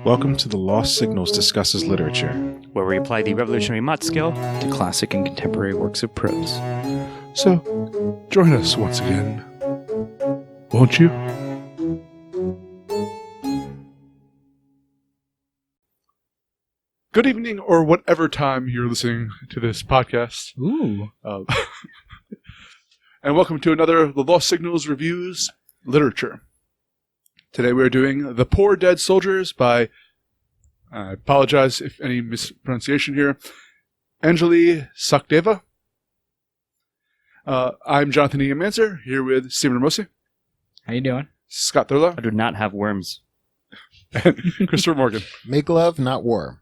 Welcome to the Lost Signals Discusses Literature, where we apply the revolutionary Mott skill to classic and contemporary works of prose. So, join us once again, won't you? Good evening, or whatever time you're listening to this podcast. Ooh. And welcome to another The Lost Signals Reviews Literature. Today we're doing The Poor Dead Soldiers by, I apologize if any mispronunciation here, Anjali Sachdeva. I'm Jonathan E. Manser, here with Stephen Ramosi. How you doing? Scott Thurlow. I do not have worms. And Christopher Morgan. Make love, not war.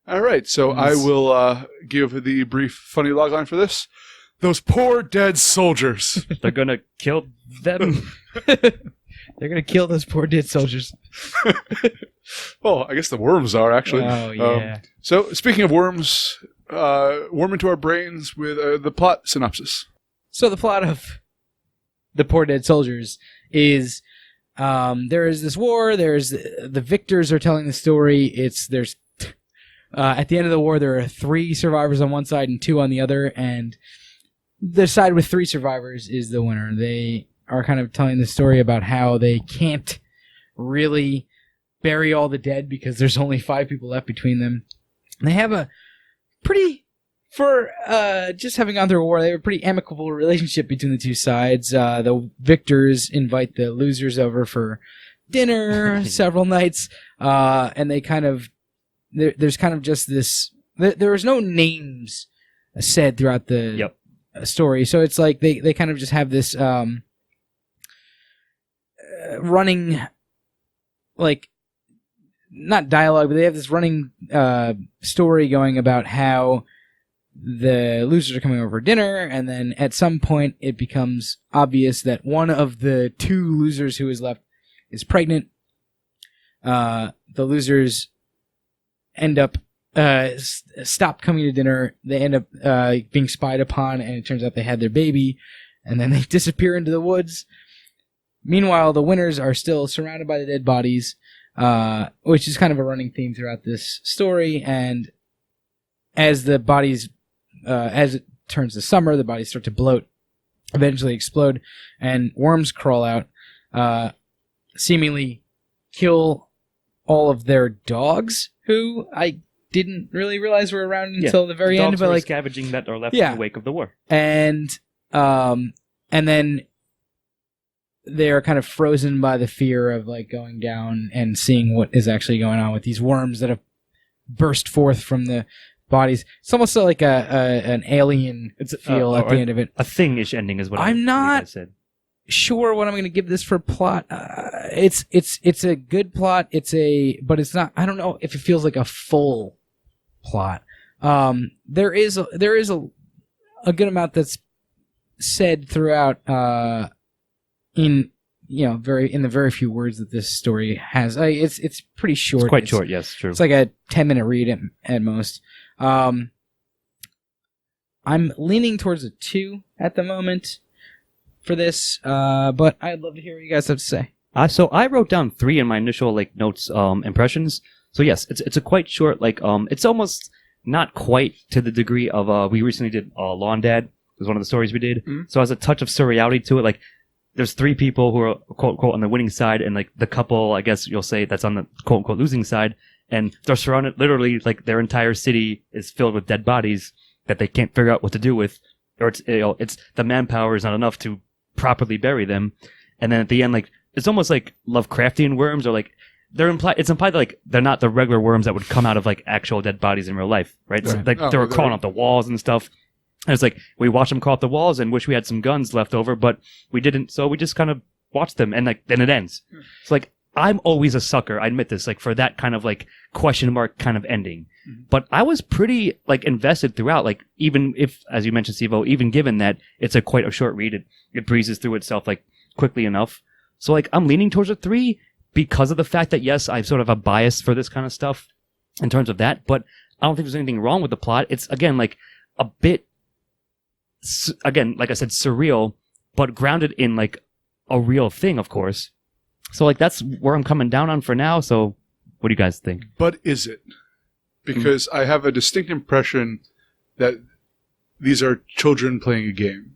All right, so I will give the brief funny logline for this. Those poor dead soldiers. They're going to kill them. They're going to kill those poor dead soldiers. Well, I guess the worms are, actually. Oh, yeah. So, speaking of worms, worm into our brains with the plot synopsis. So the plot of The Poor Dead Soldiers is there is this war. There's the victors are telling the story. At the end of the war, there are 3 survivors on one side and 2 on the other, and the side with 3 survivors is the winner. They are kind of telling the story about how they can't really bury all the dead because there's only 5 people left between them. And they have a pretty, for just having gone through a war, they have a pretty amicable relationship between the 2 sides. The victors invite the losers over for dinner several nights, and they kind of, there's kind of just this, there was no names said throughout the story, so it's like they kind of just have this running, like, not dialogue, but they have this running story going about how the losers are coming over for dinner, and then at some point it becomes obvious that one of the 2 losers who is left is pregnant. The losers end up stop coming to dinner. They end up being spied upon, and it turns out they had their baby, and then they disappear into the woods. Meanwhile, the winners are still surrounded by the dead bodies, which is kind of a running theme throughout this story. And as the bodies, as it turns to summer, the bodies start to bloat, eventually explode, and worms crawl out, seemingly kill all of their dogs, who I didn't really realize were around until the very end. Dogs were scavenging that are left in the wake of the war. And then they're kind of frozen by the fear of like going down and seeing what is actually going on with these worms that have burst forth from the bodies. It's almost like an alien feel at the end of it. A thing-ish ending is what I'm not said. Sure what I'm going to give this for plot. It's a good plot. But it's not. I don't know if it feels like a full plot. There is a good amount that's said throughout. In the very few words that this story has. It's pretty short. It's quite short. Yes, true. It's like a 10-minute read at most. I'm leaning towards a 2 at the moment for this, but I'd love to hear what you guys have to say. So I wrote down 3 in my initial notes impressions. So yes, it's a quite short. It's almost not quite to the degree of we recently did Lawn Dad. It was one of the stories we did. Mm-hmm. So it has a touch of surreality to it. There's 3 people who are quote unquote on the winning side, and the couple, I guess you'll say, that's on the quote unquote losing side, and they're surrounded. Literally, their entire city is filled with dead bodies that they can't figure out what to do with, or it's the manpower is not enough to properly bury them. And then at the end, it's almost like Lovecraftian worms, or it's implied that they're not the regular worms that would come out of actual dead bodies in real life, right? So, they were crawling up the walls and stuff. And it's we watched them crawl up the walls and wish we had some guns left over, but we didn't, so we just kind of watched them, and then it ends. It's I'm always a sucker, I admit this, for that kind of question mark kind of ending. Mm-hmm. But I was pretty invested throughout, even if, as you mentioned, Steve-O, even given that it's quite a short read, it breezes through itself quickly enough. So I'm leaning towards a 3 because of the fact that, yes, I have sort of a bias for this kind of stuff in terms of that, but I don't think there's anything wrong with the plot. It's, again, a bit again, like I said, surreal, but grounded in like a real thing, of course. So like that's where I'm coming down on for now. So what do you guys think? But is it? Because I have a distinct impression that these are children playing a game.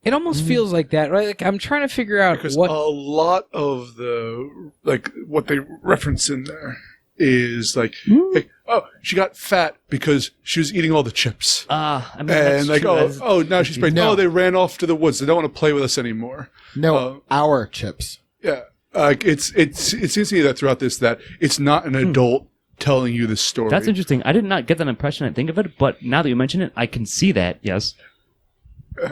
It almost feels like that, right? Like I'm trying to figure out Because what. a lot of the, like, what they reference in there is like, hey, oh, she got fat because she was eating all the chips. I mean, And that's like, true. now she's pregnant. No. Oh, they ran off to the woods. They don't want to play with us anymore. No, our chips. Yeah. It seems to me that throughout this, that it's not an adult telling you this story. That's interesting. I did not get that impression. I think of it, but now that you mention it, I can see that. Yes,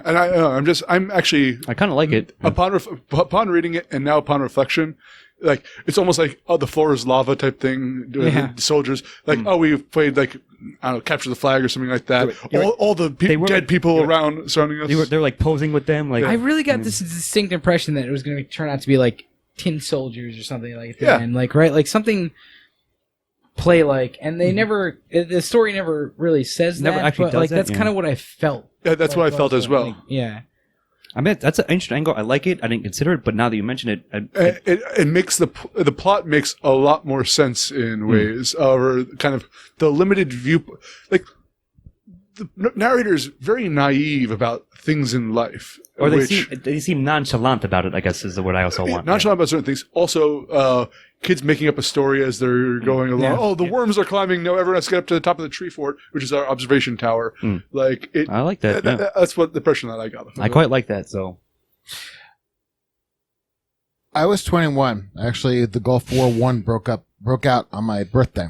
And I'm actually, I kind of like it. upon reading it and now upon reflection, like, it's almost like, the floor is lava type thing. Yeah. The soldiers, like, we've played, like, I don't know, capture the flag or something like that. All the They were dead like- people around surrounding us. They're like posing with them. Like I really got this distinct impression that it was going to turn out to be like tin soldiers or something like that, Yeah. and like like something play like, and they never. The story never really says Never that, actually but does like that, that's yeah. kind of what I felt. Yeah, that's what I felt as well. Like, yeah. I mean, that's an interesting angle. I like it. I didn't consider it, but now that you mention it, It makes the plot makes a lot more sense in ways, or kind of the limited view. Like, the narrator is very naive about things in life, or which they seem nonchalant about it. I guess is the word I also want. nonchalant about certain things. Also, kids making up a story as they're going along. Yeah. Oh, the worms are climbing. No, everyone has to get up to the top of the tree fort, which is our observation tower. Like it. I like that. Yeah. That's what the impression that I got. I quite like that. So I was 21. Actually, the Gulf War I broke out on my birthday,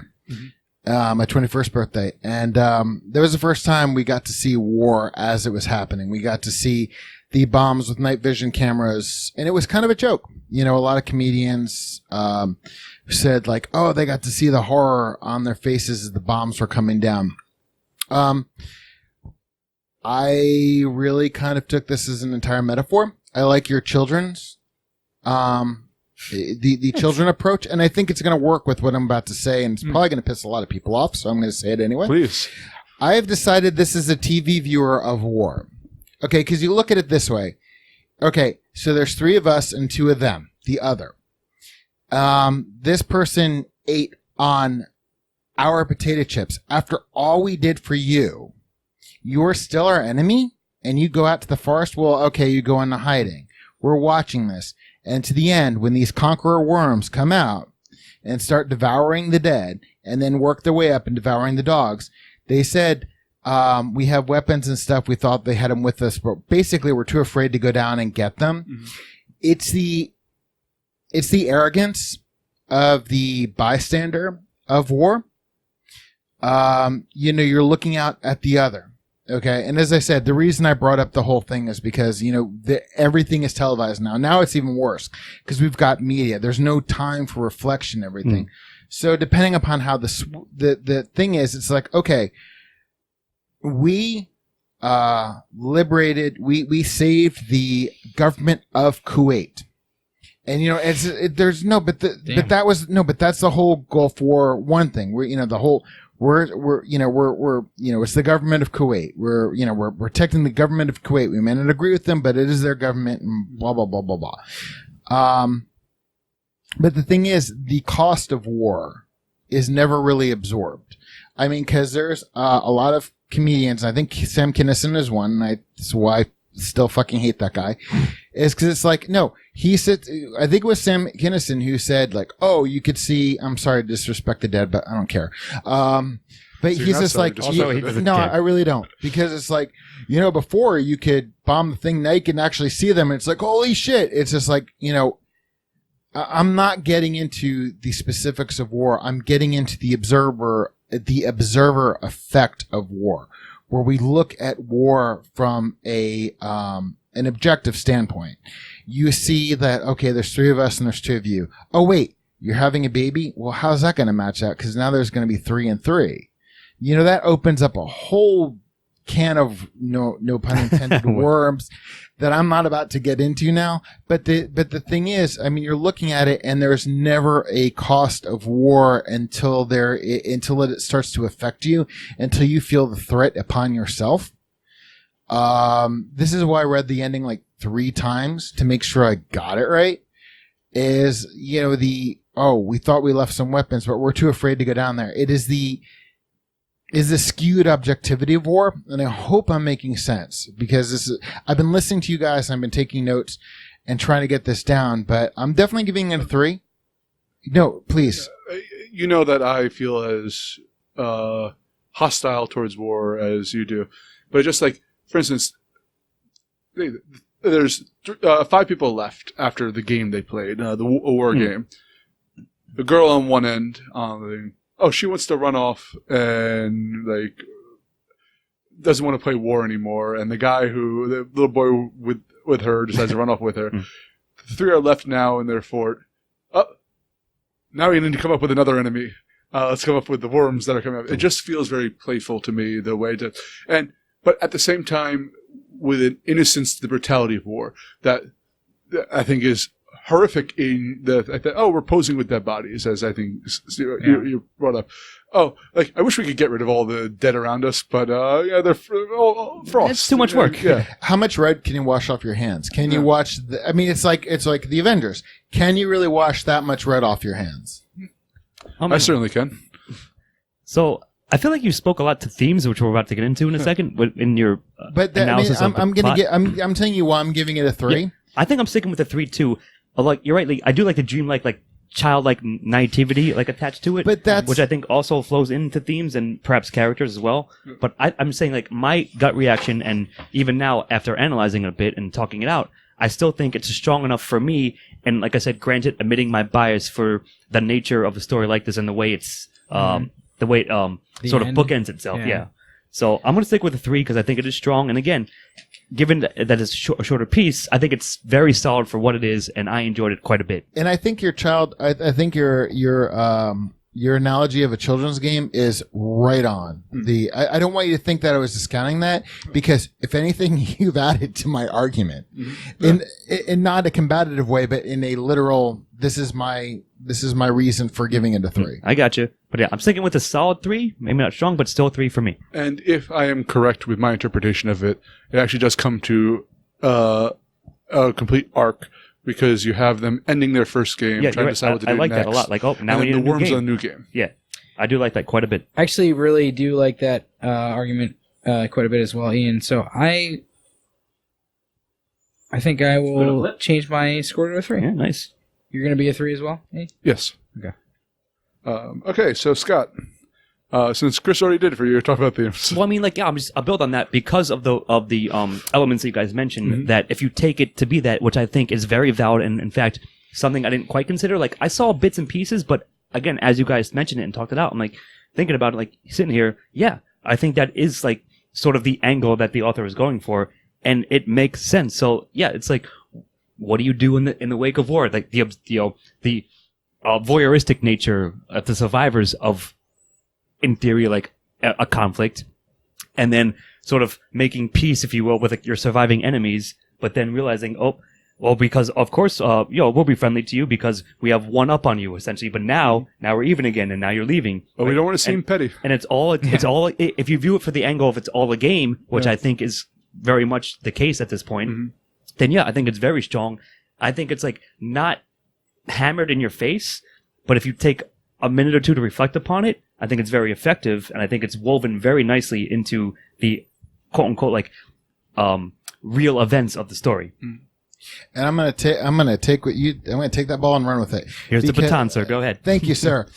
my 21st birthday, and that was the first time we got to see war as it was happening. We got to see the bombs with night vision cameras, and it was kind of a joke. You know, a lot of comedians said like, "Oh, they got to see the horror on their faces as the bombs were coming down." I really kind of took this as an entire metaphor. I like your children's the children approach, and I think it's going to work with what I'm about to say, and it's probably going to piss a lot of people off, so I'm going to say it anyway. Please. I have decided this is a TV viewer of war. Okay, because you look at it this way. Okay, so there's 3 of us and 2 of them, the other. This person ate on our potato chips. After all we did for you, you're still our enemy, and you go out to the forest? Well, okay, you go into hiding. We're watching this. And to the end, when these conqueror worms come out and start devouring the dead and then work their way up and devouring the dogs, they said, we have weapons and stuff. We thought they had them with us, but basically we're too afraid to go down and get them. Mm-hmm. It's the arrogance of the bystander of war. You're looking out at the other. Okay. And as I said, the reason I brought up the whole thing is because, everything is televised now. Now it's even worse because we've got media. There's no time for reflection, everything. So depending upon how the thing is, it's like, okay, we liberated, we saved the government of Kuwait. And that's the whole Gulf War I thing. It's the government of Kuwait. We're protecting the government of Kuwait. We may not agree with them, but it is their government and blah, blah, blah, blah, blah. But the thing is, the cost of war is never really absorbed. I mean, cause there's, a lot of comedians. I think Sam Kinison is one. That's why I still fucking hate that guy. Is cause it's like, no, he said, I think it was Sam Kinison who said like, oh, you could see, I'm sorry to disrespect the dead, but I don't care. But So he's just like, no, I really don't. Because it's like, before you could bomb the thing naked and actually see them. And it's like, holy shit. It's just like, I'm not getting into the specifics of war. I'm getting into the observer effect of war, where we look at war from an objective standpoint. You see that, okay, there's 3 of us and there's 2 of you. Oh, wait, you're having a baby? Well, how's that going to match out? Because now there's going to be 3 and 3. That opens up a whole can of, no pun intended, worms that I'm not about to get into now. But the thing is, I mean, you're looking at it and there's never a cost of war until it starts to affect you, until you feel the threat upon yourself. This is why I read the ending like 3 times to make sure I got it right. Is, we thought we left some weapons, but we're too afraid to go down there. It is the skewed objectivity of war, and I hope I'm making sense, because I've been listening to you guys, and I've been taking notes and trying to get this down, but I'm definitely giving it a 3. No, please. You know that I feel as hostile towards war as you do, but just like, for instance, there's 5 people left after the game they played, a war game. The girl on one end, she wants to run off and like doesn't want to play war anymore, and the little boy with her decides to run off with her. The 3 are left now in their fort. Now we need to come up with another enemy. Let's come up with the worms that are coming up. It just feels very playful to me, the way to, but at the same time, with an innocence to the brutality of war that I think is horrific in the fact that, we're posing with dead bodies, as I think you brought up. I wish we could get rid of all the dead around us, but they're frost. It's too much work. Yeah. How much red can you wash off your hands? Can you wash it's like the Avengers. Can you really wash that much red off your hands? I certainly can. So I feel like you spoke a lot to themes, which we're about to get into in a second, in your analysis of the plot. I'm telling you why I'm giving it a 3. Yeah, I think I'm sticking with a 3 too. You're right. I do like the dreamlike, childlike naivety, attached to it, which I think also flows into themes and perhaps characters as well. But I'm saying, my gut reaction, and even now after analyzing it a bit and talking it out, I still think it's strong enough for me. And like I said, granted, admitting my bias for the nature of the story like this and the way it's the way it sort of bookends itself. Yeah. So I'm going to stick with a 3 because I think it is strong. And again, given that it's a shorter piece, I think it's very solid for what it is, and I enjoyed it quite a bit. And I think I think your analogy of a children's game is right on. I don't want you to think that I was discounting that, because if anything, you've added to my argument in not a combative way, but in a literal, this is my reason for giving it a 3. I got you. But yeah, I'm sticking with a solid 3. Maybe not strong, but still 3 for me. And if I am correct with my interpretation of it, it actually does come to a complete arc, because you have them ending their first game, trying to decide what to do next. I like that a lot. Now we need a new game. The worms on a new game. Yeah, I do like that quite a bit. I actually really do like that argument quite a bit as well, Ian. So I think I will change my score to a 3. Yeah, nice. You're going to be a 3 as well? Eh? Yes. Okay. Okay, so Scott, since Chris already did it for you, talk about themes. Well, I mean, I'll build on that because of the elements that you guys mentioned. That if you take it to be that, which I think is very valid, and in fact something I didn't quite consider. I saw bits and pieces, but again, as you guys mentioned it and talked it out, I'm thinking about it, sitting here. Yeah, I think that is sort of the angle that the author is going for, and it makes sense. So yeah, it's what do you do in the wake of war? The voyeuristic nature of the survivors of, in theory, a conflict, and then sort of making peace, if you will, with your surviving enemies, but then realizing, because of course, we'll be friendly to you because we have one up on you, essentially. But now we're even again, and now you're leaving. But we don't want to seem petty. And it's all, if you view it for the angle of it's all a game, which I think is very much the case at this point, then yeah, I think it's very strong. I think it's not hammered in your face, but if you take a minute or two to reflect upon it, I think it's very effective, and I think it's woven very nicely into the quote unquote real events of the story. And I'm gonna take that ball and run with it. Here's the baton, sir. Go ahead. Thank you, sir.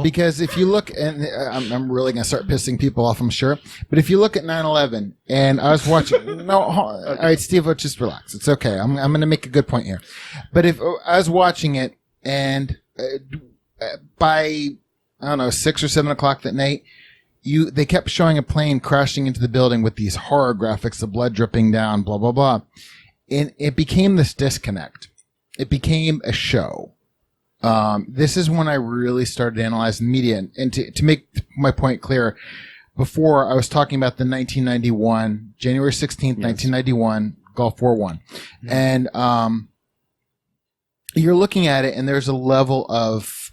Because if you look, and I'm really gonna start pissing people off, I'm sure. But if you look at 9/11, and I was watching, all right, Steve, just relax. It's okay. I'm gonna make a good point here. But if I was watching it, and by 6 or 7 o'clock that night, they kept showing a plane crashing into the building with these horror graphics, the blood dripping down, blah blah blah. And it became this disconnect. It became a show. This is when I really started analyzing media. And to make my point clear, before I was talking about the 1991, January 16th, 1991, Gulf War I. And you're looking at it, and there's a level of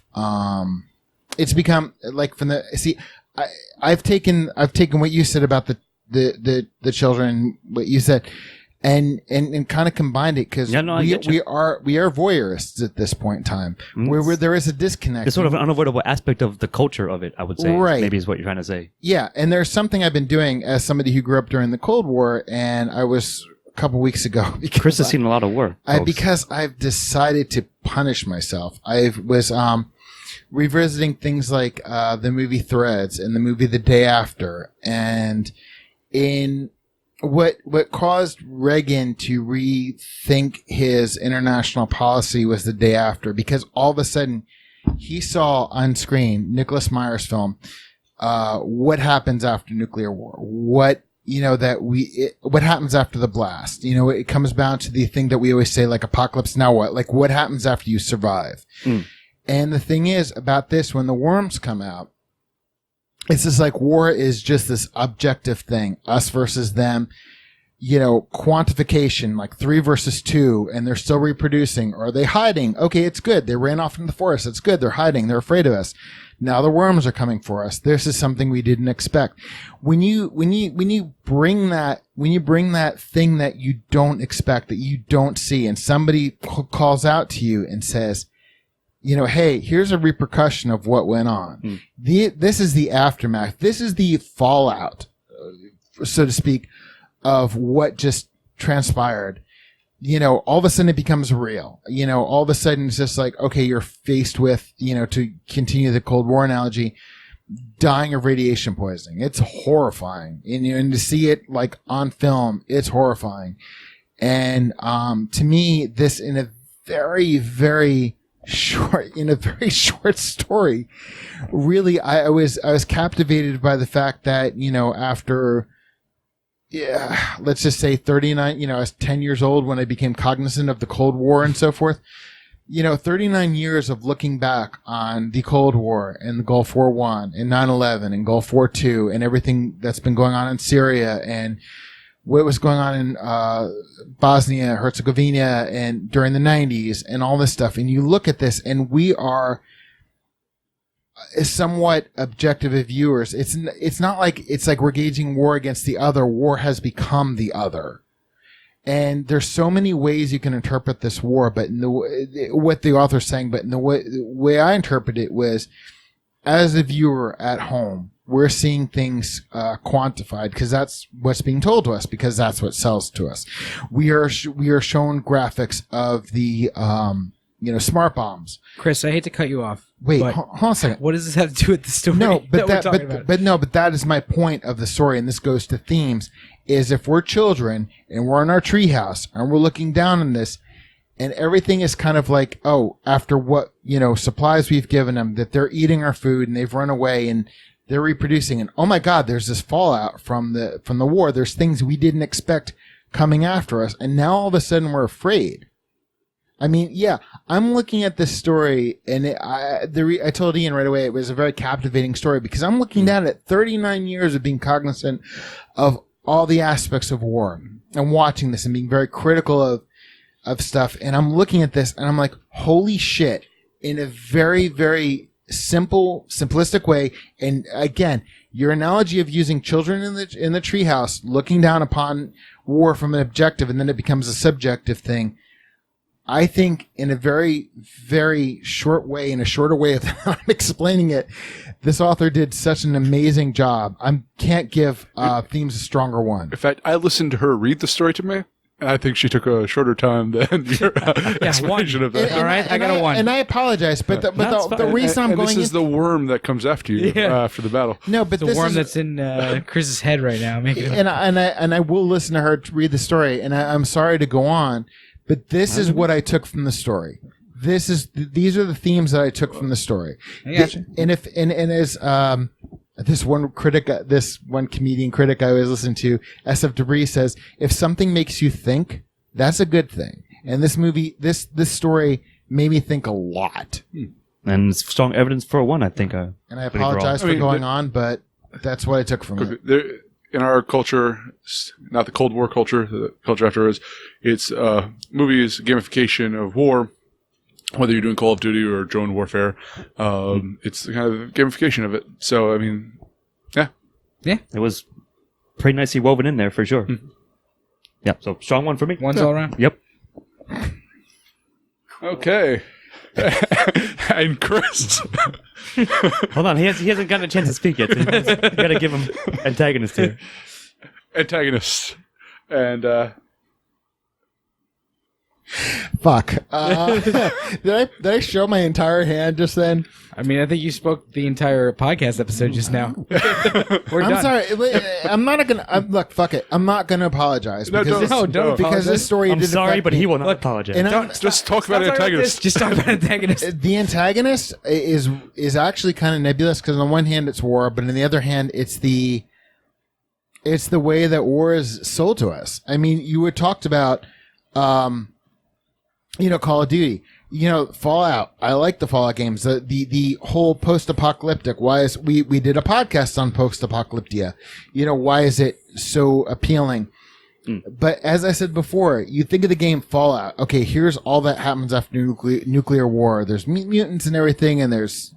it's become from the I've taken what you said about the children, what you said, and kind of combined it because we are voyeurists at this point in time, where there is a disconnect. It's sort of an unavoidable aspect of the culture of it, I would say. Right. Maybe is what you're trying to say. Yeah, and there's something I've been doing as somebody who grew up during the Cold War, and I was a couple weeks ago. Chris has seen a lot of war. Because I've decided to punish myself. I was revisiting things like the movie Threads and the movie The Day After, and in what caused Reagan to rethink his international policy was The Day After, because all of a sudden he saw on screen Nicholas Meyer's film, what happens after nuclear war, what happens after the blast. It comes down to the thing that we always say, like, apocalypse, now what? Like, what happens after you survive? And the thing is about this, when the worms come out, it's just like war is just this objective thing, us versus them, quantification, like 3 versus 2, and they're still reproducing. Or are they hiding? Okay, it's good. They ran off into the forest. It's good. They're hiding. They're afraid of us. Now the worms are coming for us. This is something we didn't expect. When you bring that thing that you don't expect, that you don't see, and somebody calls out to you and says, hey, here's a repercussion of what went on. This is the aftermath. This is the fallout, so to speak, of what just transpired. All of a sudden it becomes real. All of a sudden it's just like, okay, you're faced with, to continue the Cold War analogy, dying of radiation poisoning. It's horrifying. And to see it like on film, it's horrifying. And to me, this in a very, very short story, really, I was captivated by the fact that, after, let's just say 39, I was 10 years old when I became cognizant of the Cold War and so forth. 39 years of looking back on the Cold War and the Gulf War I and 9/11 and Gulf War II and everything that's been going on in Syria and what was going on in Bosnia, Herzegovina, and during the 90s and all this stuff. And you look at this, and we are somewhat objective viewers. It's not like it's like we're gauging war against the other. War has become the other. And there's so many ways you can interpret this war, but what the author's saying, but in the way I interpret it was, as a viewer at home, we're seeing things quantified because that's what's being told to us, because that's what sells to us. We are shown graphics of the smart bombs. Chris, I hate to cut you off. Wait, hold on a second. What does this have to do with the story? No, but that that is my point of the story, and this goes to themes. Is if we're children and we're in our treehouse and we're looking down on this, and everything is kind of like, oh, after what supplies we've given them, that they're eating our food and they've run away and they're reproducing, and oh my God, there's this fallout from the war. There's things we didn't expect coming after us, and now all of a sudden we're afraid. I mean, yeah, I'm looking at this story, and I told Ian right away it was a very captivating story because I'm looking down at 39 years of being cognizant of all the aspects of war and watching this and being very critical of stuff, and I'm looking at this and I'm like, holy shit, in a very, very simplistic way. And again, your analogy of using children in the treehouse looking down upon war from an objective, and then it becomes a subjective thing. I think in a very, very short way, in a shorter way of I'm explaining it, this author did such an amazing job. I can't give themes a stronger one. In fact, I listened to her read the story to me, and I think she took a shorter time than your explanation of that. All right, I got a 1. And I apologize, but the reason I'm going... This is the worm that comes after you after the battle. No, but the worm that's in Chris's head right now. And I will listen to her read the story, and I'm sorry to go on, but this is what I took from the story. These are the themes that I took from the story. I gotcha. And as this one comedian critic I always listen to, SF Debris, says, if something makes you think, that's a good thing. And this movie, this story made me think a lot. And it's strong evidence for one, I think. And I apologize for going on, but that's what I took from it. In our culture, not the Cold War culture, the culture afterwards, it's movies, gamification of war, whether you're doing Call of Duty or drone warfare. It's kind of gamification of it. So, I mean, yeah. It was pretty nicely woven in there for sure. Yeah, so strong one for me. One's all around. Yep. Okay. And Chris. Hold on, he hasn't gotten a chance to speak yet. So you got to give him antagonist here. Antagonist. And Fuck. Did I show my entire hand just then? I mean, I think you spoke the entire podcast episode just now. We're I'm done. sorry. I'm not gonna. Look, fuck it. I'm not gonna apologize because don't because apologize. this story. I'm did sorry, affect but me. he will not Look, apologize. And I'm- just talk about antagonist. Just talk about antagonist. The antagonist is actually kind of nebulous because on one hand it's war, but on the other hand it's the way that war is sold to us. I mean, you had talked about, Call of Duty, Fallout. I like the Fallout games. The whole post-apocalyptic. Why is we did a podcast on post-apocalyptia? Why is it so appealing? But as I said before, you think of the game Fallout. Okay, here's all that happens after nuclear war. There's mutants and everything, and there's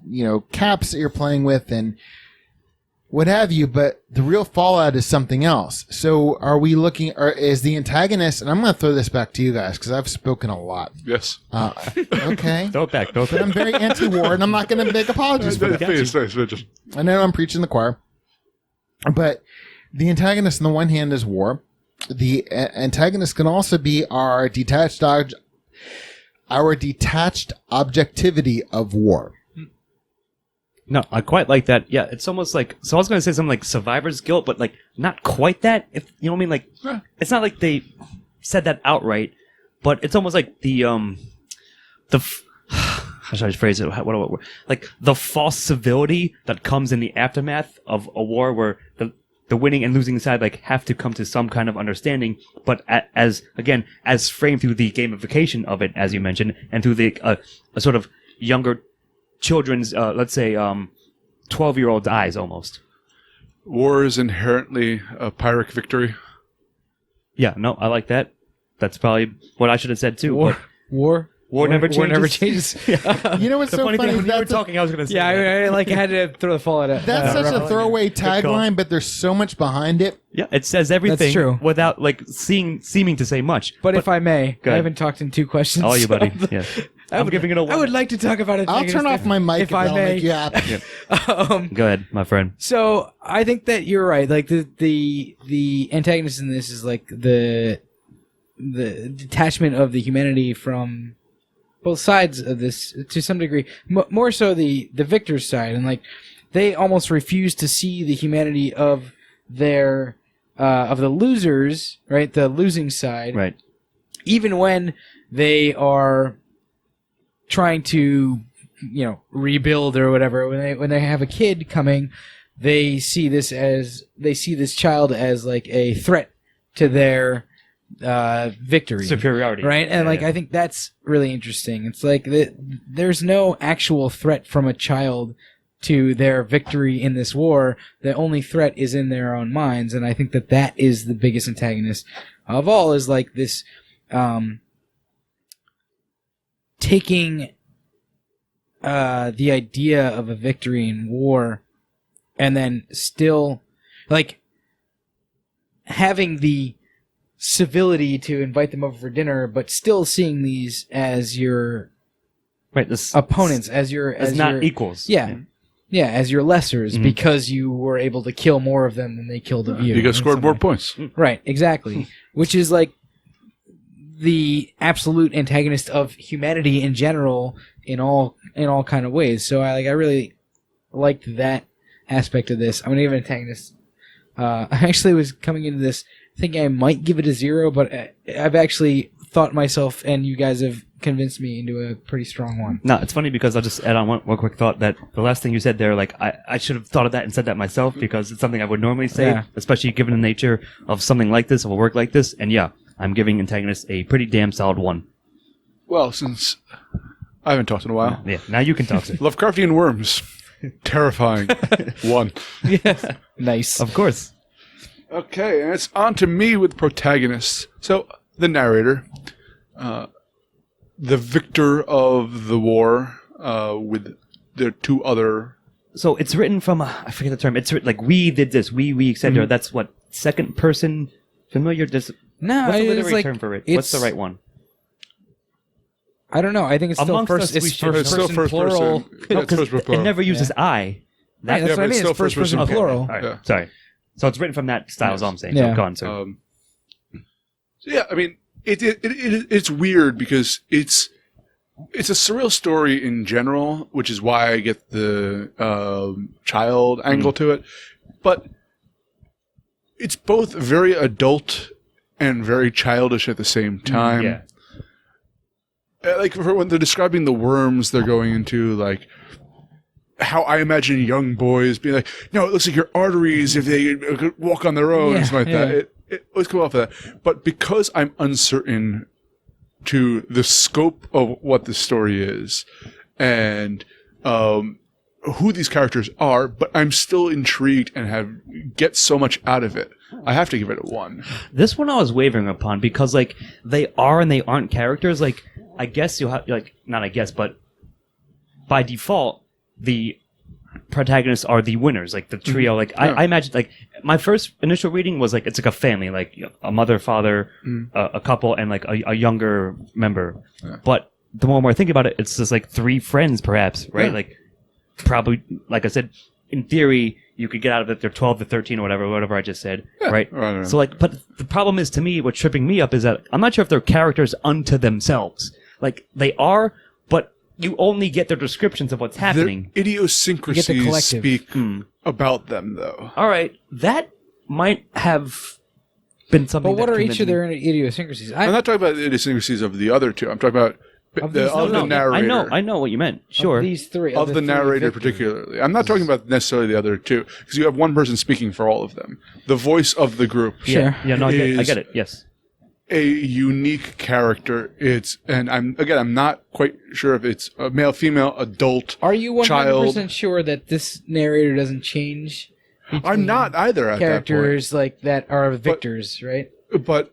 caps that you're playing with and what have you. But the real Fallout is something else. So are we looking? Or is the antagonist? And I'm going to throw this back to you guys because I've spoken a lot. Yes. Okay. Throw it back. But I'm very anti-war, and I'm not going to make apologies for that. Please. I know I'm preaching the choir. But the antagonist on the one hand is war. The antagonist can also be our detached objectivity of war. No, I quite like that. Yeah, it's almost like, so I was going to say something like survivor's guilt, but like not quite that. If you know what I mean, like it's not like they said that outright, but it's almost like how should I phrase it? Like the false civility that comes in the aftermath of a war where the winning and losing side like have to come to some kind of understanding, but as framed through the gamification of it, as you mentioned, and through the a sort of younger children's, let's say, 12-year-old eyes almost. War is inherently a Pyrrhic victory. Yeah, no, I like that. That's probably what I should have said too. War never changes. War never changes. You know what's The so funny funny? thing, when you were That's talking, I was going to say Yeah, that. I had to throw the Fallout out. That's such a throwaway call. tagline, but there's so much behind it. Yeah, it says everything That's true. without like seeming to say much. But if I may, Go I ahead. haven't talked in 2 questions. Oh, you so buddy. Yeah. I'm giving it a one. I would like to talk about it. I'll turn off my mic if I that'll may. make you happy. Go ahead, my friend. So I think that you're right. Like the antagonist in this is like the detachment of the humanity from both sides of this to some degree. More so the victor's side, and like they almost refuse to see the humanity of their of the losers, right? The losing side, Right. even when they are trying to, rebuild or whatever. When they have a kid coming, they see this child as like a threat to their victory, Superiority. right? And Yeah. I think that's really interesting. It's like there's no actual threat from a child to their victory in this war. The only threat is in their own minds, and I think that is the biggest antagonist of all. Is like this. Taking the idea of a victory in war and then still like having the civility to invite them over for dinner, but still seeing these as your Right. This opponents, as not your equals. Yeah, as your lessers, because you were able to kill more of them than they killed of you. You guys scored more points. Right, exactly. Which is like the absolute antagonist of humanity in general in all kind of ways. So I really liked that aspect of this. I'm gonna give it an antagonist. I actually was coming into this thinking I might give it a 0, but I've actually thought myself and you guys have convinced me into a pretty strong one. No, it's funny because I'll just add on one quick thought that the last thing you said there, like I should have thought of that and said that myself because it's something I would normally say, Yeah. especially given the nature of something like this, of a work like this. And yeah, I'm giving antagonist a pretty damn solid 1. Well, since I haven't talked in a while. Yeah, now you can talk to it. Lovecraftian worms. Terrifying. 1. Nice. Of course. Okay, and it's on to me with protagonists. So, the narrator, the victor of the war, with their 2 other... So it's written from I forget the term. It's written, like we did this, we etc. That's what second person familiar? No, What's the it's literary like term for it? it's- What's the right one? I don't know. I think it's still Amongst first. us, we It's should- first It's still person first plural. person. No, Yeah, it's first person it plural. never uses I. Right, that's Yeah, what but I it's mean. still It's first person first person plural. All right, Yeah. sorry. So it's written from that style, is all I'm saying. Yeah. So go on, sir. So yeah, I mean, it's weird because it's a surreal story in general, which is why I get the child angle to it. But it's both very adult and very childish at the same time. Yeah. Like when they're describing the worms they're going into, like how I imagine young boys being like, "No, it looks like your arteries if they walk on their own," Yeah, and something like yeah. that. It always come off of that. But because I'm uncertain to the scope of what the story is and who these characters are, but I'm still intrigued and get so much out of it. I have to give it a 1. This one I was wavering upon because like they are and they aren't characters. Like I guess you'll have like not I guess, but by default the protagonists are the winners, like the trio. Like I imagine like my first initial reading was like it's like a family, like a mother, father, a couple, and like a younger member. Yeah. But the more I think about it, it's just like 3 friends, perhaps, right? Yeah. Like probably, like I said, in theory, you could get out of it. They're 12 to 13 or whatever I just said, right? Right. So like, but the problem is to me, what's tripping me up is that I'm not sure if they're characters unto themselves. Like they are, but you only get their descriptions of what's happening. Their idiosyncrasies collective. speak about them, though. All right, that might have been something. But what that are each convinced of me. their idiosyncrasies? I'm not talking about the idiosyncrasies of the other two. I'm talking about Of the, these- of no, the no, narrator. I know what you meant. Sure. Of these three. Of the three narrator victims. particularly. I'm not talking about necessarily the other two, because you have one person speaking for all of them. The voice of the group. Sure. Yeah, no, I is get it. Yes. a unique character. I'm not quite sure if it's a male, female, adult. Are you 100% Child. sure that this narrator doesn't change? I'm not either at Characters like that are victors, right? that point.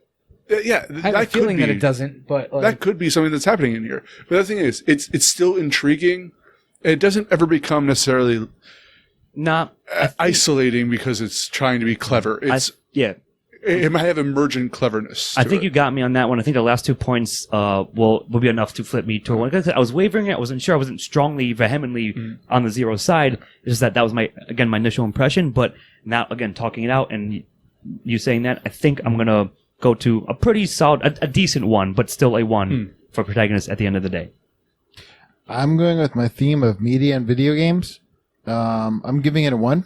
But yeah, I have a feeling that it does. doesn't, but like, That could be something that's happening in here. But the thing is, it's still intriguing. It doesn't ever become necessarily Not. isolating because it's trying to be clever. Yeah. It might have emergent cleverness. I to think it. you got me on that one. I think the last 2 points will be enough to flip me to one. Like I was wavering. I wasn't sure. I wasn't strongly, vehemently on the zero side. It's just that was my initial impression. But now, again, talking it out and you saying that, I think I'm going to go to a pretty solid, a decent 1, but still a 1 for protagonist at the end of the day. I'm going with my theme of media and video games. I'm giving it a 1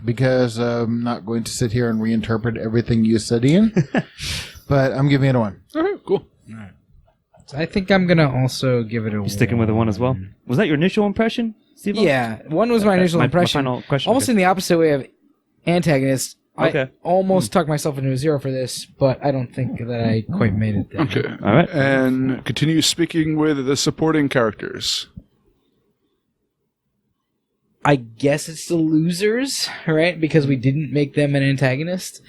because I'm not going to sit here and reinterpret everything you said, Ian. But I'm giving it a 1. All right, cool. So I think I'm gonna also give it a. You sticking with a 1 as well? Was that your initial impression, Steve? Yeah, 1 was my initial my impression. final question. Almost in the opposite way of antagonist. Okay. I almost tucked myself into a 0 for this, but I don't think that I quite made it there. Okay. All right. And continue speaking with the supporting characters. I guess it's the losers, right? Because we didn't make them an antagonist.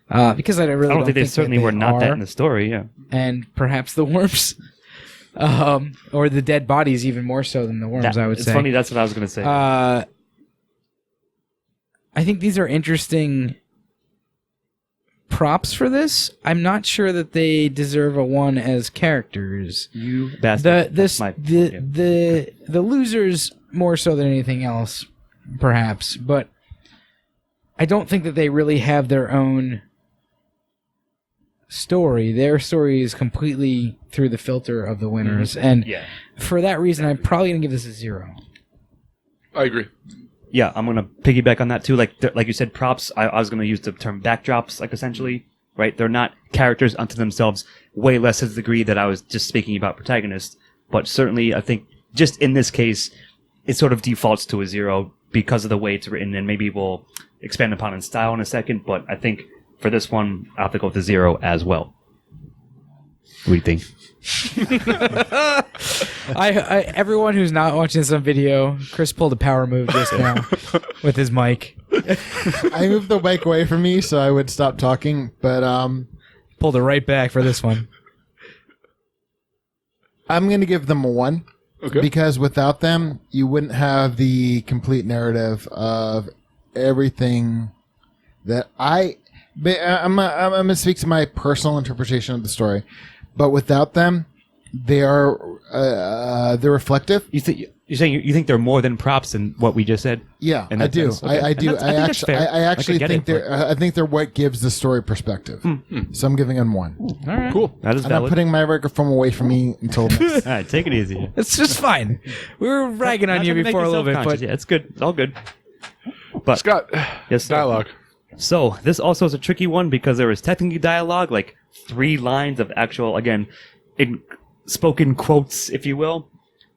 Because I really I don't think they certainly that were not that are. in the story. Yeah. And perhaps the worms, or the dead bodies, even more so than the worms. I would it's say. funny. That's what I was going to say. I think these are interesting props for this. I'm not sure that they deserve a 1 as characters. You bastard. The losers more so than anything else, perhaps, but I don't think that they really have their own story. Their story is completely through the filter of the winners, and Yeah. for that reason, I'm probably gonna give this a 0. I agree. Yeah, I'm gonna piggyback on that too. Like you said, props. I was gonna use the term backdrops, like essentially, right? They're not characters unto themselves. Way less to the degree that I was just speaking about protagonists. But certainly, I think just in this case, it sort of defaults to a 0 because of the way it's written, and maybe we'll expand upon in style in a second. But I think for this one, I'll have to go with a 0 as well. What do you think? Everyone who's not watching this on video, Chris pulled a power move just now with his mic. I moved the mic away from me so I would stop talking, but Pulled it right back for this one. I'm going to give them a 1. Okay. Because without them, you wouldn't have the complete narrative of everything that But I'm going to speak to my personal interpretation of the story. But without them, they're reflective. You're saying you think they're more than props than what we just said? Yeah, In I that do. sense? Okay. I do. And that's fair. I actually get think it, I think they're what gives the story perspective. So I'm giving them 1. All right. Cool. That is And I'm valid. putting my microphone away from me until next. All right, take it easy. It's just fine. We were ragging on Not you trying to make before a little yourself bit, conscious. but Yeah, it's good. It's all good. But Scott, yes, sir. dialogue. So this also is a tricky one because there was technically dialogue, like 3 lines of actual, again, in spoken quotes, if you will.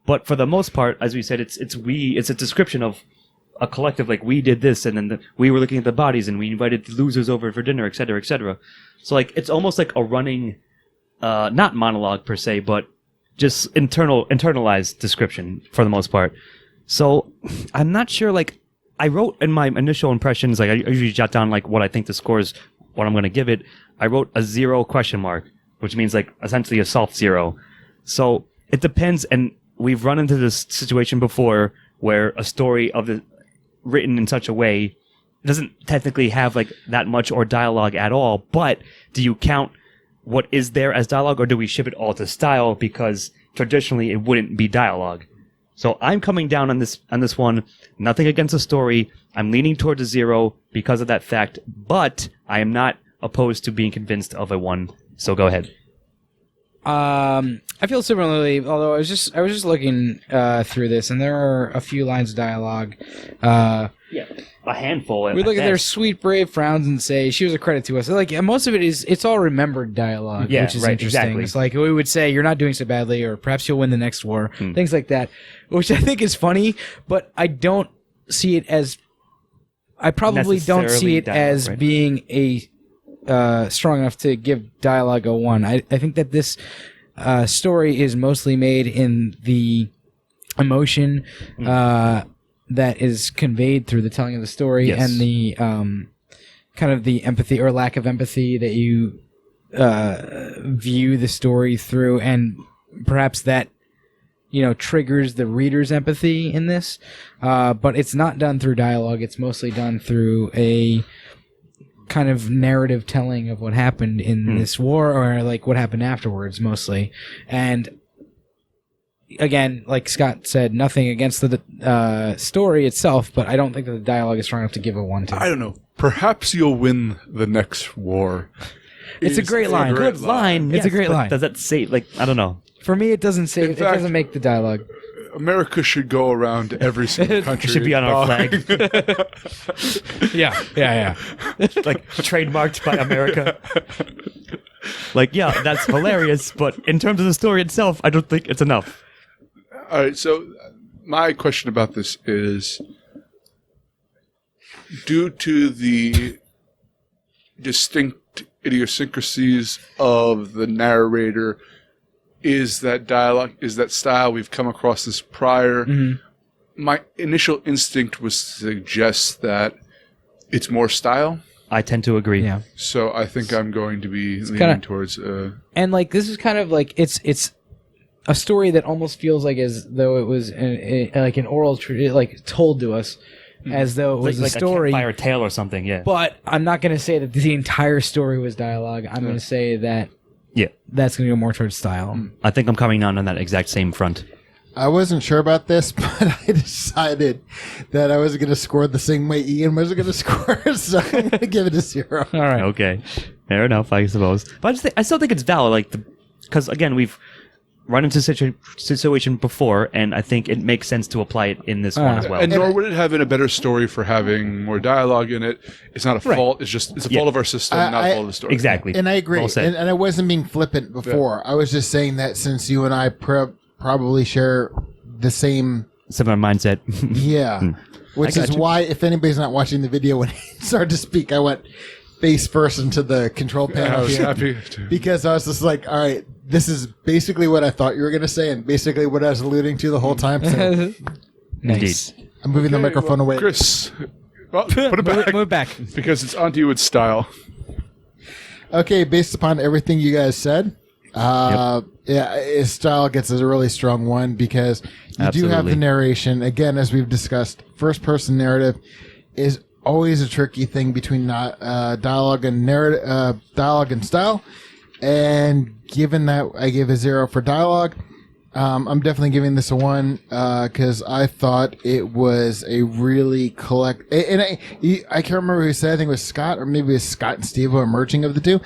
But for the most part, as we said, it's a description of a collective, like we did this, and then we were looking at the bodies, and we invited the losers over for dinner, etc., etc. So like it's almost like a running, not monologue per se, but just internalized description for the most part. So I'm not sure. Like I wrote in my initial impressions, like I usually jot down like what I think the score is, what I'm going to give it. I wrote a 0 question mark, which means like essentially a soft 0. So it depends, and we've run into this situation before where a story written in such a way doesn't technically have like that much or dialogue at all. But do you count what is there as dialogue, or do we ship it all to style because traditionally it wouldn't be dialogue? So I'm coming down on this one. Nothing against the story. I'm leaning towards a 0 because of that fact, but I am not opposed to being convinced of a 1. So go ahead. I feel similarly, although I was just looking through this, and there are a few lines of dialogue. Yeah, a handful. We look at their sweet, brave frowns and say, she was a credit to us. Like, most of it it's all remembered dialogue, Yeah, which is right, interesting. exactly. It's like, we would say, you're not doing so badly, or perhaps you'll win the next war, things like that, which I think is funny, but I don't see it as, I probably don't see it Necessarily as dialogue, right? being a strong enough to give dialogue a 1. I think that this story is mostly made in the emotion that is conveyed through the telling of the story, Yes. and the kind of the empathy or lack of empathy that you view the story through, and perhaps that triggers the reader's empathy in this. But it's not done through dialogue. It's mostly done through a kind of narrative telling of what happened in this war, or like what happened afterwards mostly. And again, like Scott said, nothing against the story itself, but I don't think that the dialogue is strong enough to give a 1 to. I don't know. Perhaps you'll win the next war. It's a great line. Good line. It's a great but line. Does that say, like, I don't know. For me, it doesn't say. In It fact- doesn't make the dialogue. America should go around every single country. It should be on our flag. Yeah. Like, trademarked by America. Like, yeah, that's hilarious, but in terms of the story itself, I don't think it's enough. All right, so my question about this is, due to the distinct idiosyncrasies of the narrator, is that dialogue, is that style, we've come across this prior. My initial instinct was to suggest that it's more style. I tend to agree. Yeah. So I think I'm going to be leaning kinda- towards. And like this is kind of like it's a story that almost feels like as though it was like an oral like told to us, as though it was Like a story. a campfire tale or something, yeah. But I'm not going to say that the entire story was dialogue. I'm going to say that Yeah. that's going to go more towards style. I think I'm coming down on that exact same front. I wasn't sure about this, but I decided that I was going to score the same way Ian was going to score, so I'm going to give it a 0. All right. Okay. Fair enough, I suppose. But I still think it's valid, like, because, again, we've run into situation before, and I think it makes sense to apply it in this one as well. And nor would it have been a better story for having more dialogue in it. It's not a Right. fault. It's just, it's a fault of our system, not a fault of the story. Exactly. And I agree. Well said. And I wasn't being flippant before. I was just saying that since you and I probably share the same, Similar mindset. yeah, which I is got you. why if anybody's not watching the video when he started to speak, I went face first into the control I panel was here. happy to. Because I was just like, all right, this is basically what I thought you were going to say and basically what I was alluding to the whole time. So Nice. I'm moving the Okay, microphone well, away. Chris, well, put it back. Move it back. Because it's onto you with style. Okay, based upon everything you guys said, yeah, his style gets a really strong 1 because you do have Absolutely. the narration. Again, as we've discussed, first person narrative is always a tricky thing between dialogue and narrative, dialogue and style. And given that I gave a 0 for dialogue, I'm definitely giving this a 1 because I thought it was a really and I can't remember who said. I think it was Scott, or maybe it was Scott and Steve, a merging of the two.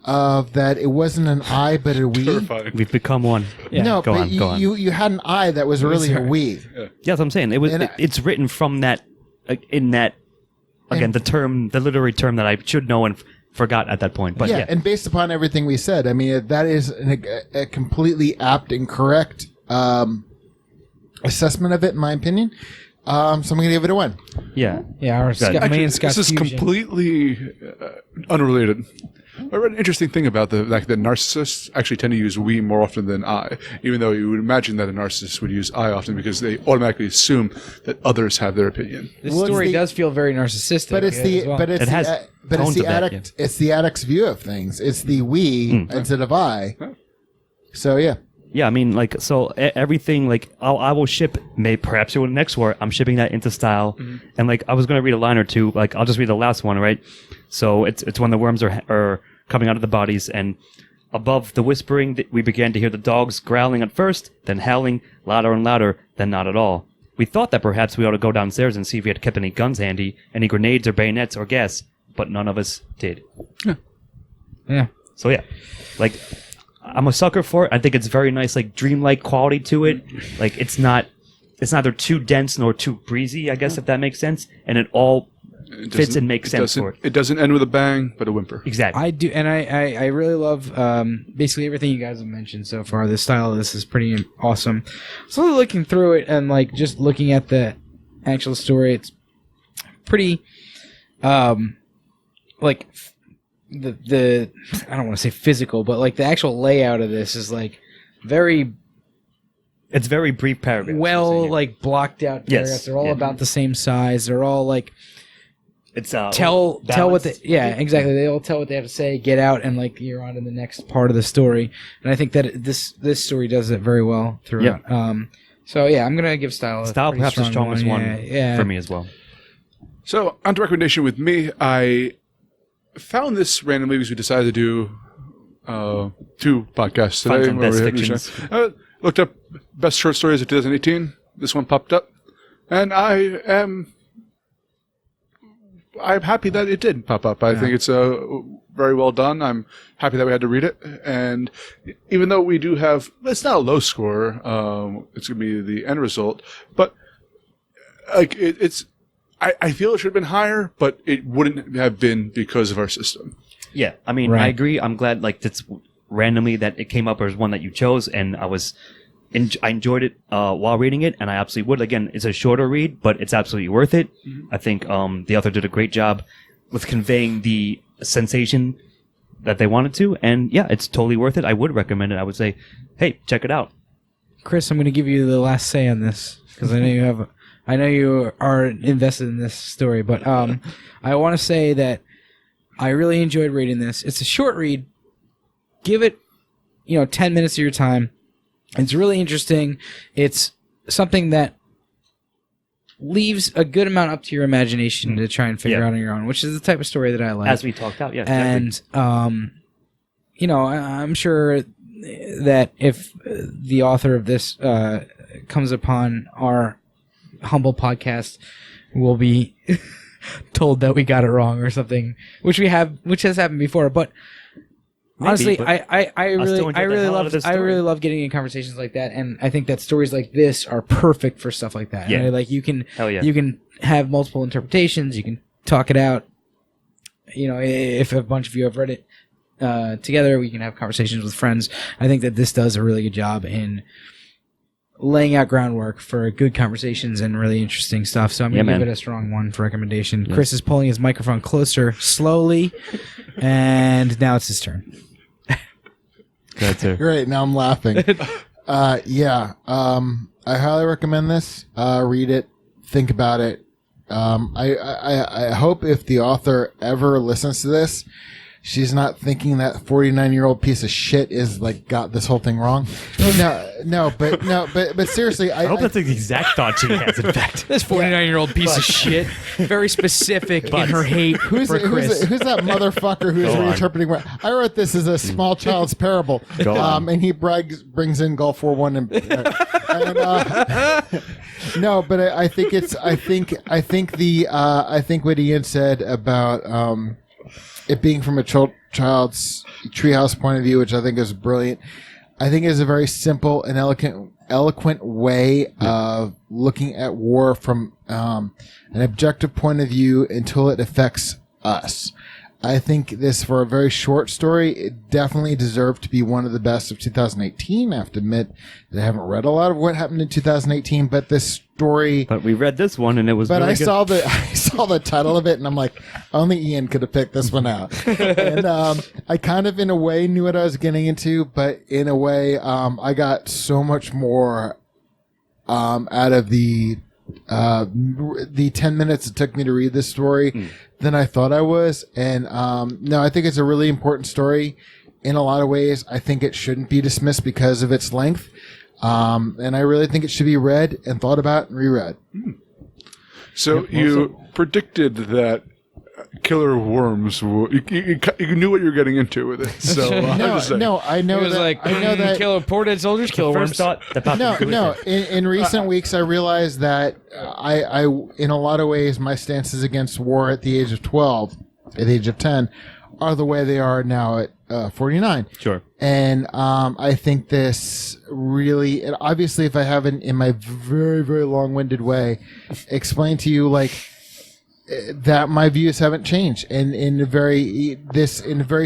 That it wasn't an I but a we. Terrifying. We've become one. Yeah. No, go but on, go on. you had an I that was really a we. Yeah, that's what I'm saying. It's written from that, in that, again, the literary term that I should know and forgot at that point. But yeah, and based upon everything we said, I mean, that is a completely apt and correct assessment of it, in my opinion. So I'm going to give it a 1. Yeah. Yeah, our Scott, Actually, me and Scott's this is fusion. completely unrelated. I read an interesting thing about that narcissists actually tend to use we more often than I, even though you would imagine that a narcissist would use I often because they automatically assume that others have their opinion. This Well, story it's the- does feel very narcissistic. But it's as well. It has tones of that, addict. It's the addict's view of things. It's the we instead of I. So yeah. Yeah, I mean, like, so everything, like, I will ship, perhaps in the next war, I'm shipping that into style. And, like, I was going to read a line or two. Like, I'll just read the last one, right? So it's when the worms are coming out of the bodies, and above the whispering, we began to hear the dogs growling at first, then howling louder and louder, then not at all. We thought that perhaps we ought to go downstairs and see if we had kept any guns handy, any grenades or bayonets or gas, but none of us did. Yeah. So, yeah, like, I'm a sucker for it. I think it's very nice, like, dreamlike quality to it. Like, it's neither too dense nor too breezy, I guess, if that makes sense. And it all fits and makes sense for it. It doesn't end with a bang, but a whimper. Exactly. I do, and I really love basically everything you guys have mentioned so far. The style of this is pretty awesome. So looking through it and like just looking at the actual story, it's pretty like the I don't want to say physical, but like the actual layout of this is like very It's very brief paragraphs. well like blocked out paragraphs. Yes, They're all yeah. about the same size. They're all like It's tell what they exactly, they all tell what they have to say, get out, and like you're on to the next part of the story. And I think that this story does it very well throughout. So yeah, I'm gonna give style Style perhaps the strongest one yeah. for me as well. So, on to recommendation with me, I found this randomly because we decided to do 2 podcasts Find today. some where best we had- fictions. looked up best short stories of 2018. This one popped up, and I'm happy that it did pop up. I think it's very well done. I'm happy that we had to read it, and even though we do have, it's not a low score. It's going to be the end result, but like it's. I feel it should have been higher, but it wouldn't have been because of our system. Yeah, I mean, Right. I agree. I'm glad, like, that's randomly that it came up as one that you chose, and I enjoyed it while reading it, and I absolutely would. Again, it's a shorter read, but it's absolutely worth it. I think the author did a great job with conveying the sensation that they wanted to, and yeah, it's totally worth it. I would recommend it. I would say, hey, check it out. Chris, I'm going to give you the last say on this because I know you are invested in this story, but I want to say that I really enjoyed reading this. It's a short read. Give it, 10 minutes of your time. It's really interesting. It's something that leaves a good amount up to your imagination to try and figure out on your own, which is the type of story that I like. As we talked out, yeah. Exactly. And I'm sure that if the author of this comes upon our humble podcast, we'll be told that we got it wrong or something, which has happened before. But Maybe, honestly, but I really love getting in conversations like that, and I think that stories like this are perfect for stuff like that. Yeah. And like you can have multiple interpretations, you can talk it out. If a bunch of you have read it together, we can have conversations with friends. I think that this does a really good job in laying out groundwork for good conversations and really interesting stuff. So I'm going to give it a strong 1 for recommendation. Yes. Chris is pulling his microphone closer slowly, and now it's his turn. Good too. Great. Now I'm laughing. I highly recommend this. Read it. Think about it. I hope if the author ever listens to this, she's not thinking that 49-year-old piece of shit is like got this whole thing wrong. But seriously, I hope that's the exact thought she has. In fact, This 49-year-old piece of shit, very specific in her hate who's for Chris. that motherfucker who's reinterpreting what I wrote? This as a small child's parable, and he brings in Gulf War One and no, but I think what Ian said about it being from a child's treehouse point of view, which I think is brilliant. I think is a very simple and eloquent way of looking at war from an objective point of view until it affects us. I think this, for a very short story, it definitely deserved to be one of the best of 2018. I have to admit that I haven't read a lot of what happened in 2018, but this story. But we read this one and it was. But really I saw the title of it and I'm like, only Ian could have picked this one out. And I kind of, in a way, knew what I was getting into, but in a way, I got so much more out of the 10 minutes it took me to read this story than I thought I was. And no, I think it's a really important story in a lot of ways. I think it shouldn't be dismissed because of its length. And I really think it should be read and thought about and reread. So you predicted that killer worms. You knew what you were getting into with it. So I know I know that kill poor dead soldiers, kill worms. In recent weeks, I realized that I in a lot of ways, my stances against war at the age of 12, at the age of 10, are the way they are now at 49. Sure. And I think this really, and obviously, if I haven't, in my very, very long-winded way, explained to you like that my views haven't changed, and in a very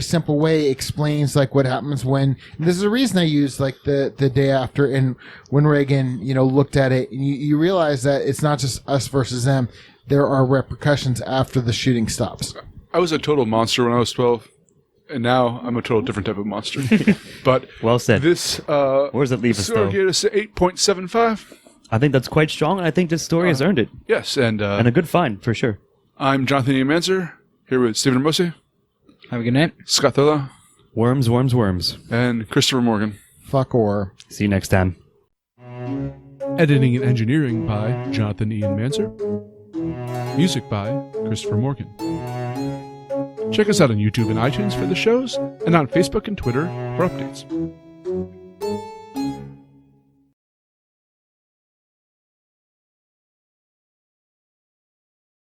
simple way explains like what happens when. And this is the reason I use like the day after, and when Reagan looked at it, and you realize that it's not just us versus them. There are repercussions after the shooting stops. I was a total monster when I was 12, and now I'm a total different type of monster. But well said. This where does it leave us though? Gave us 8.75. I think that's quite strong, and I think this story has earned it. Yes, and a good find for sure. I'm Jonathan E. Manzer, here with Stephen Mosi. Have a good night. Scott Thola. Worms. And Christopher Morgan. Fuck or. See you next time. Editing and engineering by Jonathan Ian Manzer. Music by Christopher Morgan. Check us out on YouTube and iTunes for the shows, and on Facebook and Twitter for updates.